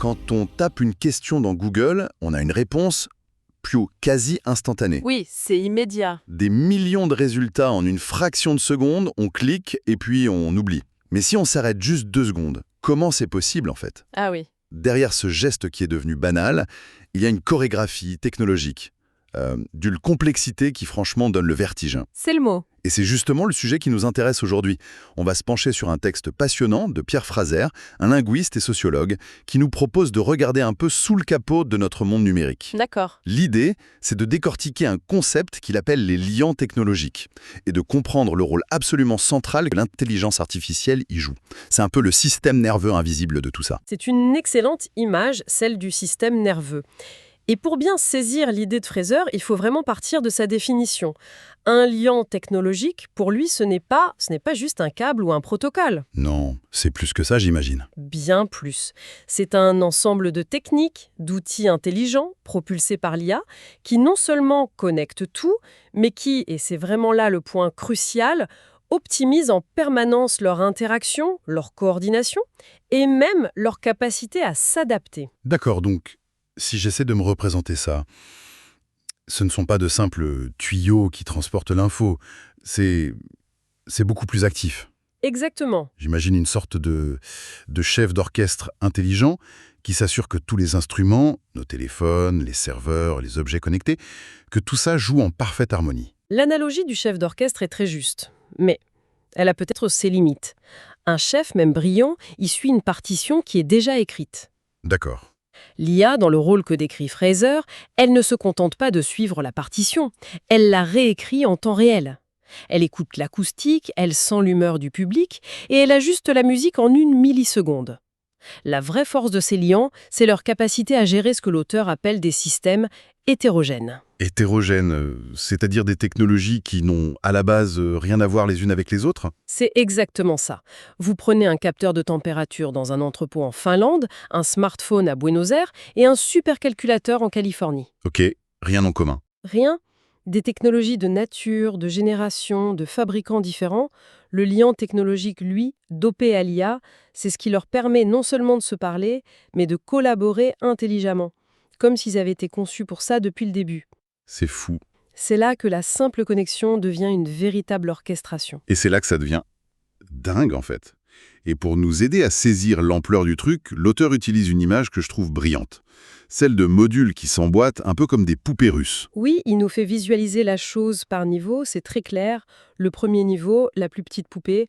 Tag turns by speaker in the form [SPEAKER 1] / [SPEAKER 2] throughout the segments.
[SPEAKER 1] Quand on tape une question dans Google, on a une réponse quasi instantanée.
[SPEAKER 2] Oui, c'est immédiat.
[SPEAKER 1] Des millions de résultats en une fraction de seconde, on clique et puis on oublie. Mais si on s'arrête juste 2 secondes, comment c'est possible en fait?
[SPEAKER 2] Ah oui.
[SPEAKER 1] Derrière ce geste qui est devenu banal, il y a une chorégraphie technologique, d'une complexité qui franchement donne le vertige.
[SPEAKER 2] C'est le mot.
[SPEAKER 1] Et c'est justement le sujet qui nous intéresse aujourd'hui. On va se pencher sur un texte passionnant de Pierre Frazer, un linguiste et sociologue, qui nous propose de regarder un peu sous le capot de notre monde numérique.
[SPEAKER 2] D'accord.
[SPEAKER 1] L'idée, c'est de décortiquer un concept qu'il appelle les liants technologiques et de comprendre le rôle absolument central que l'intelligence artificielle y joue. C'est un peu le système nerveux invisible de tout ça.
[SPEAKER 2] C'est une excellente image, celle du système nerveux. Et pour bien saisir l'idée de Fraser, il faut vraiment partir de sa définition. Un liant technologique, pour lui, ce n'est pas juste un câble ou un protocole.
[SPEAKER 1] Non, c'est plus que ça, j'imagine.
[SPEAKER 2] Bien plus. C'est un ensemble de techniques, d'outils intelligents, propulsés par l'IA, qui non seulement connectent tout, mais qui, et c'est vraiment là le point crucial, optimisent en permanence leur interaction, leur coordination, et même leur capacité à s'adapter.
[SPEAKER 1] D'accord, donc, si j'essaie de me représenter ça, ce ne sont pas de simples tuyaux qui transportent l'info, c'est beaucoup plus actif.
[SPEAKER 2] Exactement.
[SPEAKER 1] J'imagine une sorte de chef d'orchestre intelligent qui s'assure que tous les instruments, nos téléphones, les serveurs, les objets connectés, que tout ça joue en parfaite harmonie.
[SPEAKER 2] L'analogie du chef d'orchestre est très juste, mais elle a peut-être ses limites. Un chef, même brillant, y suit une partition qui est déjà écrite.
[SPEAKER 1] D'accord.
[SPEAKER 2] L'IA, dans le rôle que décrit Fraser, elle ne se contente pas de suivre la partition, elle la réécrit en temps réel. Elle écoute l'acoustique, elle sent l'humeur du public et elle ajuste la musique en 1 milliseconde. La vraie force de ces liants, c'est leur capacité à gérer ce que l'auteur appelle des systèmes hétérogènes.
[SPEAKER 1] Hétérogènes, c'est-à-dire des technologies qui n'ont à la base rien à voir les unes avec les autres?
[SPEAKER 2] C'est exactement ça. Vous prenez un capteur de température dans un entrepôt en Finlande, un smartphone à Buenos Aires et un supercalculateur en Californie.
[SPEAKER 1] Ok, rien en commun.
[SPEAKER 2] Rien. Des technologies de nature, de génération, de fabricants différents, le liant technologique, lui, dopé à l'IA, c'est ce qui leur permet non seulement de se parler, mais de collaborer intelligemment, comme s'ils avaient été conçus pour ça depuis le début.
[SPEAKER 1] C'est fou.
[SPEAKER 2] C'est là que la simple connexion devient une véritable orchestration.
[SPEAKER 1] Et c'est là que ça devient dingue, en fait. Et pour nous aider à saisir l'ampleur du truc, l'auteur utilise une image que je trouve brillante. Celle de modules qui s'emboîtent un peu comme des poupées russes.
[SPEAKER 2] Oui, il nous fait visualiser la chose par niveau, c'est très clair. Le premier niveau, la plus petite poupée,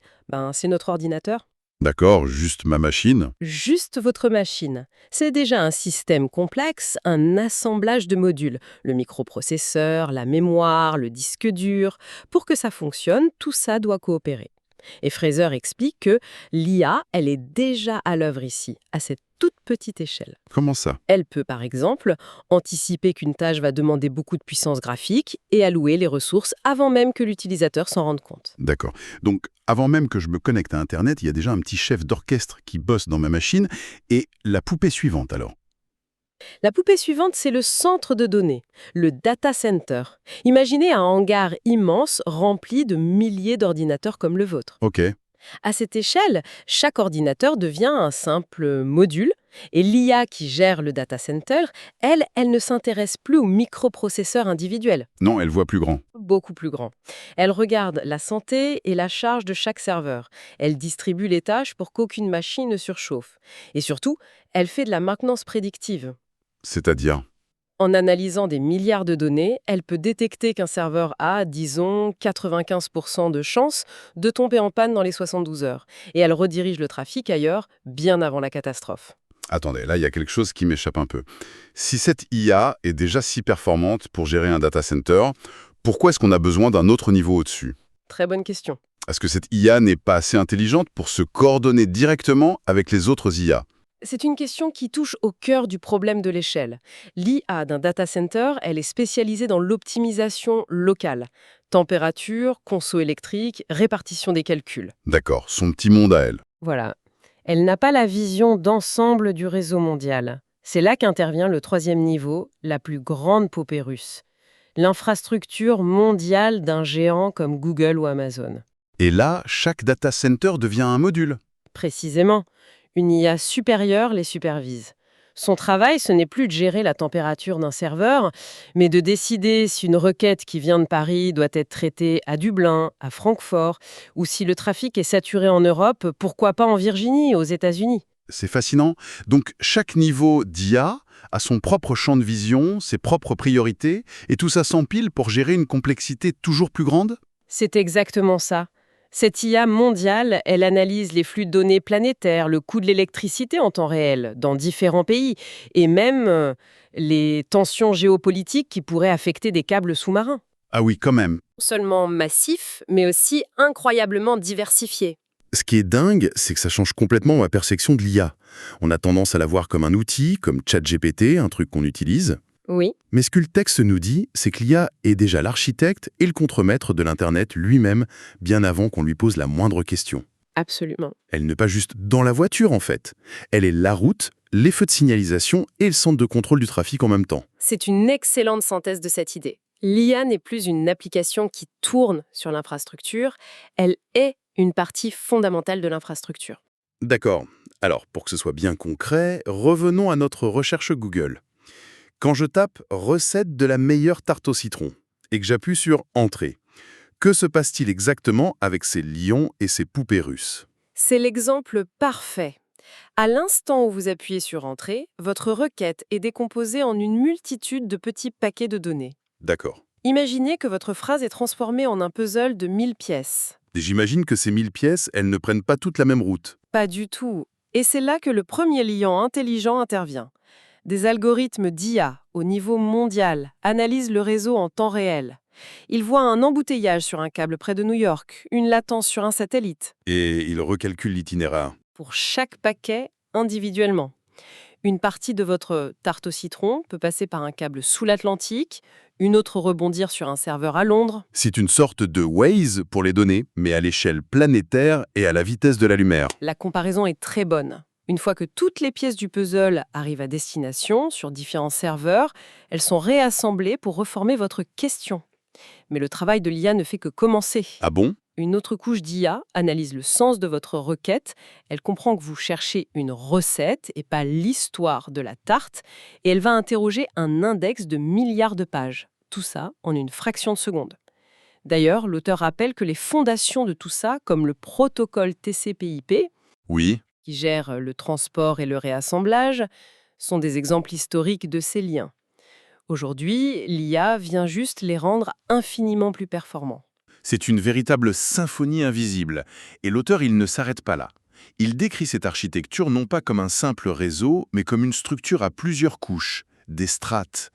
[SPEAKER 2] c'est notre ordinateur.
[SPEAKER 1] D'accord, juste ma machine.
[SPEAKER 2] Juste votre machine. C'est déjà un système complexe, un assemblage de modules. Le microprocesseur, la mémoire, le disque dur. Pour que ça fonctionne, tout ça doit coopérer. Et Fraser explique que l'IA, elle est déjà à l'œuvre ici, à cette toute petite échelle.
[SPEAKER 1] Comment ça?
[SPEAKER 2] Elle peut, par exemple, anticiper qu'une tâche va demander beaucoup de puissance graphique et allouer les ressources avant même que l'utilisateur s'en rende compte.
[SPEAKER 1] D'accord. Donc, avant même que je me connecte à Internet, il y a déjà un petit chef d'orchestre qui bosse dans ma machine. Et la poupée suivante, alors?
[SPEAKER 2] La poupée suivante, c'est le centre de données, le data center. Imaginez un hangar immense rempli de milliers d'ordinateurs comme le vôtre.
[SPEAKER 1] Ok.
[SPEAKER 2] À cette échelle, chaque ordinateur devient un simple module et l'IA qui gère le data center, elle ne s'intéresse plus aux microprocesseurs individuels,
[SPEAKER 1] Non, elle voit plus grand.
[SPEAKER 2] beaucoup plus grands. Elle regarde la santé et la charge de chaque serveur. Elle distribue les tâches pour qu'aucune machine ne surchauffe. Et surtout, elle fait de la maintenance prédictive.
[SPEAKER 1] C'est-à-dire?
[SPEAKER 2] En analysant des milliards de données, elle peut détecter qu'un serveur a, disons, 95% de chances de tomber en panne dans les 72 heures. Et elle redirige le trafic ailleurs, bien avant la catastrophe.
[SPEAKER 1] Attendez, là, il y a quelque chose qui m'échappe un peu. Si cette IA est déjà si performante pour gérer un data center, pourquoi est-ce qu'on a besoin d'un autre niveau au-dessus?
[SPEAKER 2] Très bonne question.
[SPEAKER 1] Est-ce que cette IA n'est pas assez intelligente pour se coordonner directement avec les autres IA?
[SPEAKER 2] C'est une question qui touche au cœur du problème de l'échelle. L'IA d'un data center, elle est spécialisée dans l'optimisation locale. Température, conso électrique, répartition des calculs.
[SPEAKER 1] D'accord, son petit monde à elle.
[SPEAKER 2] Voilà. Elle n'a pas la vision d'ensemble du réseau mondial. C'est là qu'intervient le 3e niveau, la plus grande poupée russe. L'infrastructure mondiale d'un géant comme Google ou Amazon.
[SPEAKER 1] Et là, chaque data center devient un module.
[SPEAKER 2] Précisément. Une IA supérieure les supervise. Son travail, ce n'est plus de gérer la température d'un serveur, mais de décider si une requête qui vient de Paris doit être traitée à Dublin, à Francfort, ou si le trafic est saturé en Europe, pourquoi pas en Virginie, aux États-Unis.
[SPEAKER 1] C'est fascinant. Donc, chaque niveau d'IA a son propre champ de vision, ses propres priorités, et tout ça s'empile pour gérer une complexité toujours plus grande?
[SPEAKER 2] C'est exactement ça. Cette IA mondiale, elle analyse les flux de données planétaires, le coût de l'électricité en temps réel dans différents pays, et même les tensions géopolitiques qui pourraient affecter des câbles sous-marins.
[SPEAKER 1] Ah oui, quand même.
[SPEAKER 2] Non seulement massif, mais aussi incroyablement diversifié.
[SPEAKER 1] Ce qui est dingue, c'est que ça change complètement ma perception de l'IA. On a tendance à la voir comme un outil, comme ChatGPT, un truc qu'on utilise.
[SPEAKER 2] Oui,
[SPEAKER 1] Mais ce que le texte nous dit, c'est que l'IA est déjà l'architecte et le contremaître de l'Internet lui-même, bien avant qu'on lui pose la moindre question.
[SPEAKER 2] absolument.
[SPEAKER 1] Elle n'est pas juste dans la voiture, en fait. Elle est la route, les feux de signalisation et le centre de contrôle du trafic en même temps.
[SPEAKER 2] C'est une excellente synthèse de cette idée. L'IA n'est plus une application qui tourne sur l'infrastructure, elle est une partie fondamentale de l'infrastructure.
[SPEAKER 1] D'accord. Alors, pour que ce soit bien concret, revenons à notre recherche Google. Quand je tape « recette de la meilleure tarte au citron » et que j'appuie sur « Entrée », que se passe-t-il exactement avec ces lions et ces poupées russes?
[SPEAKER 2] C'est l'exemple parfait. À l'instant où vous appuyez sur Entrée, votre requête est décomposée en une multitude de petits paquets de données.
[SPEAKER 1] D'accord.
[SPEAKER 2] Imaginez que votre phrase est transformée en un puzzle de 1000 pièces.
[SPEAKER 1] Et j'imagine que ces 1000 pièces, elles ne prennent pas toutes la même route.
[SPEAKER 2] Pas du tout. Et c'est là que le premier liant intelligent intervient. Des algorithmes d'IA au niveau mondial analysent le réseau en temps réel. Ils voient un embouteillage sur un câble près de New York, une latence sur un satellite,
[SPEAKER 1] Et ils recalculent l'itinéraire.
[SPEAKER 2] pour chaque paquet individuellement. Une partie de votre tarte au citron peut passer par un câble sous l'Atlantique, une autre rebondir sur un serveur à Londres.
[SPEAKER 1] C'est une sorte de Waze pour les données, mais à l'échelle planétaire et à la vitesse de la lumière.
[SPEAKER 2] La comparaison est très bonne. Une fois que toutes les pièces du puzzle arrivent à destination sur différents serveurs, elles sont réassemblées pour reformer votre question. Mais le travail de l'IA ne fait que commencer.
[SPEAKER 1] Ah bon?
[SPEAKER 2] Une autre couche d'IA analyse le sens de votre requête. Elle comprend que vous cherchez une recette et pas l'histoire de la tarte. Et elle va interroger un index de milliards de pages. Tout ça en une fraction de seconde. D'ailleurs, l'auteur rappelle que les fondations de tout ça, comme le protocole TCP/IP,
[SPEAKER 1] Oui.
[SPEAKER 2] qui gère le transport et le réassemblage, sont des exemples historiques de ces liens. Aujourd'hui, l'IA vient juste les rendre infiniment plus performants.
[SPEAKER 1] C'est une véritable symphonie invisible. Et l'auteur, il ne s'arrête pas là. Il décrit cette architecture non pas comme un simple réseau, mais comme une structure à plusieurs couches, des strates.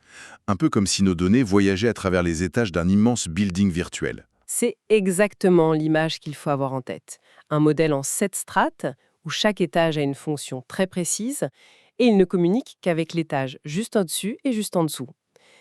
[SPEAKER 1] Un peu comme si nos données voyageaient à travers les étages d'un immense building virtuel.
[SPEAKER 2] C'est exactement l'image qu'il faut avoir en tête. Un modèle en 7 strates, où chaque étage a une fonction très précise, et il ne communique qu'avec l'étage juste au-dessus et juste en dessous.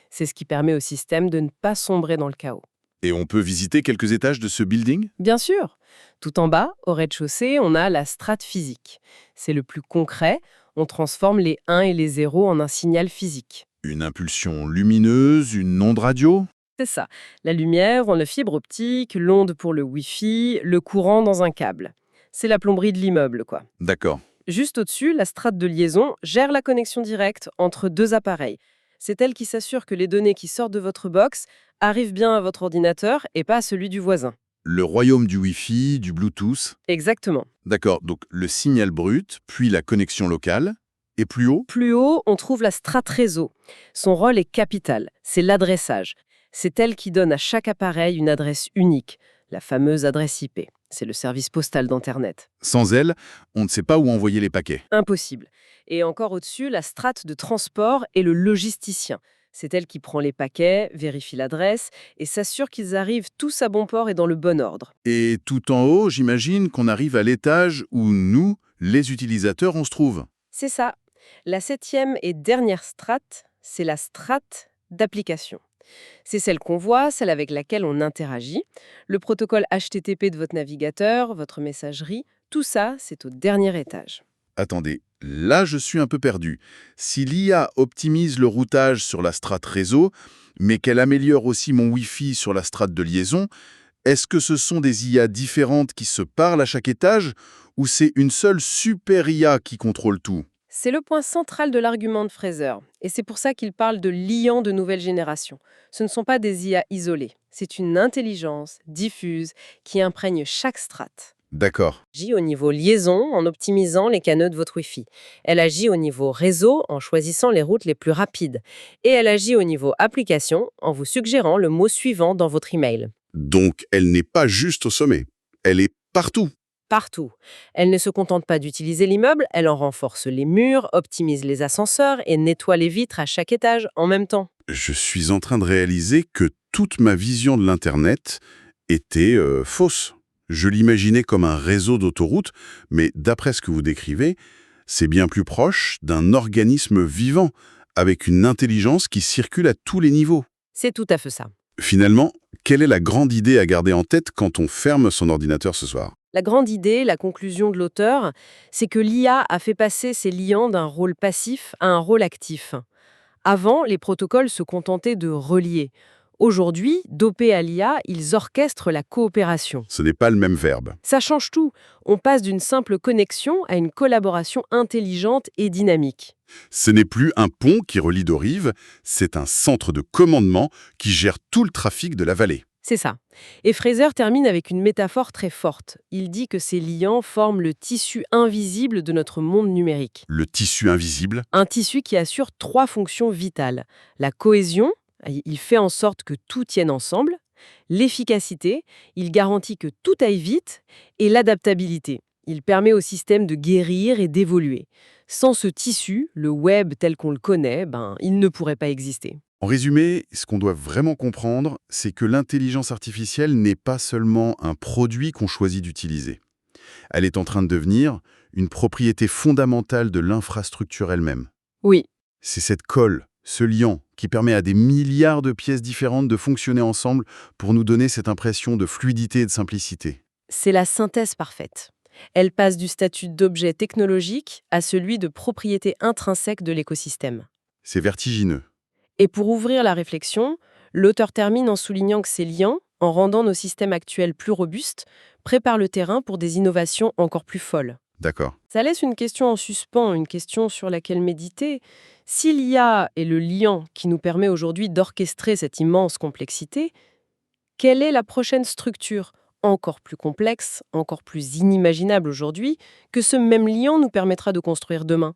[SPEAKER 2] C'est ce qui permet au système de ne pas sombrer dans le chaos.
[SPEAKER 1] Et on peut visiter quelques étages de ce building?
[SPEAKER 2] Bien sûr, tout en bas, au rez-de-chaussée, on a la strate physique. C'est le plus concret, on transforme les 1 et les 0 en un signal physique.
[SPEAKER 1] Une impulsion lumineuse, une onde radio?
[SPEAKER 2] C'est ça, la lumière, la fibre optique, l'onde pour le Wi-Fi, le courant dans un câble. C'est la plomberie de l'immeuble, quoi.
[SPEAKER 1] D'accord.
[SPEAKER 2] Juste au-dessus, la strate de liaison gère la connexion directe entre deux appareils. C'est elle qui s'assure que les données qui sortent de votre box arrivent bien à votre ordinateur et pas à celui du voisin.
[SPEAKER 1] Le royaume du Wi-Fi, du Bluetooth.
[SPEAKER 2] Exactement.
[SPEAKER 1] D'accord, donc le signal brut, puis la connexion locale. Et plus haut?
[SPEAKER 2] Plus haut, on trouve la strate réseau. Son rôle est capital, c'est l'adressage. C'est elle qui donne à chaque appareil une adresse unique, la fameuse adresse IP. C'est le service postal d'Internet.
[SPEAKER 1] Sans elle, on ne sait pas où envoyer les paquets.
[SPEAKER 2] Impossible. Et encore au-dessus, la strate de transport est le logisticien. C'est elle qui prend les paquets, vérifie l'adresse et s'assure qu'ils arrivent tous à bon port et dans le bon ordre.
[SPEAKER 1] Et tout en haut, j'imagine qu'on arrive à l'étage où nous, les utilisateurs, on se trouve.
[SPEAKER 2] C'est ça. La 7e et dernière strate, c'est la strate d'application. C'est celle qu'on voit, celle avec laquelle on interagit. Le protocole HTTP de votre navigateur, votre messagerie, tout ça, c'est au dernier étage.
[SPEAKER 1] Attendez, là je suis un peu perdu. Si l'IA optimise le routage sur la strate réseau, mais qu'elle améliore aussi mon Wi-Fi sur la strate de liaison, est-ce que ce sont des IA différentes qui se parlent à chaque étage, ou c'est une seule super IA qui contrôle tout?
[SPEAKER 2] C'est le point central de l'argument de Fraser, et c'est pour ça qu'il parle de liants de nouvelle génération. Ce ne sont pas des IA isolés, c'est une intelligence diffuse qui imprègne chaque strate.
[SPEAKER 1] D'accord.
[SPEAKER 2] Elle agit au niveau liaison en optimisant les canaux de votre Wi-Fi. Elle agit au niveau réseau en choisissant les routes les plus rapides. Et elle agit au niveau application en vous suggérant le mot suivant dans votre email.
[SPEAKER 3] Donc, elle n'est pas juste au sommet. Elle est partout.
[SPEAKER 2] Partout. Elle ne se contente pas d'utiliser l'immeuble, elle en renforce les murs, optimise les ascenseurs et nettoie les vitres à chaque étage en même temps.
[SPEAKER 3] Je suis en train de réaliser que toute ma vision de l'Internet était fausse. Je l'imaginais comme un réseau d'autoroutes, mais d'après ce que vous décrivez, c'est bien plus proche d'un organisme vivant, avec une intelligence qui circule à tous les niveaux.
[SPEAKER 2] C'est tout à fait ça.
[SPEAKER 3] Finalement, quelle est la grande idée à garder en tête quand on ferme son ordinateur ce soir?
[SPEAKER 2] La grande idée, la conclusion de l'auteur, c'est que l'IA a fait passer ces liants d'un rôle passif à un rôle actif. Avant, les protocoles se contentaient de relier. Aujourd'hui, dopés à l'IA, ils orchestrent la coopération.
[SPEAKER 3] Ce n'est pas le même verbe.
[SPEAKER 2] Ça change tout. On passe d'une simple connexion à une collaboration intelligente et dynamique.
[SPEAKER 3] Ce n'est plus un pont qui relie deux rives, c'est un centre de commandement qui gère tout le trafic de la vallée.
[SPEAKER 2] C'est ça. Et Fraser termine avec une métaphore très forte. Il dit que ces liants forment le tissu invisible de notre monde numérique.
[SPEAKER 3] Le tissu invisible,
[SPEAKER 2] Un tissu qui assure 3 fonctions vitales. La cohésion, il fait en sorte que tout tienne ensemble. L'efficacité, il garantit que tout aille vite. Et l'adaptabilité, il permet au système de guérir et d'évoluer. Sans ce tissu, le web tel qu'on le connaît, il ne pourrait pas exister.
[SPEAKER 3] en résumé, ce qu'on doit vraiment comprendre, c'est que l'intelligence artificielle n'est pas seulement un produit qu'on choisit d'utiliser. Elle est en train de devenir une propriété fondamentale de l'infrastructure elle-même.
[SPEAKER 2] Oui,
[SPEAKER 3] C'est cette colle, ce liant, qui permet à des milliards de pièces différentes de fonctionner ensemble pour nous donner cette impression de fluidité et de simplicité.
[SPEAKER 2] c'est la synthèse parfaite. Elle passe du statut d'objet technologique à celui de propriété intrinsèque de l'écosystème.
[SPEAKER 3] C'est vertigineux.
[SPEAKER 2] Et pour ouvrir la réflexion, l'auteur termine en soulignant que ces liens, en rendant nos systèmes actuels plus robustes, préparent le terrain pour des innovations encore plus folles.
[SPEAKER 3] D'accord.
[SPEAKER 2] Ça laisse une question en suspens, une question sur laquelle méditer. Si l'IA est le lien qui nous permet aujourd'hui d'orchestrer cette immense complexité, quelle est la prochaine structure, encore plus complexe, encore plus inimaginable aujourd'hui, que ce même lien nous permettra de construire demain ?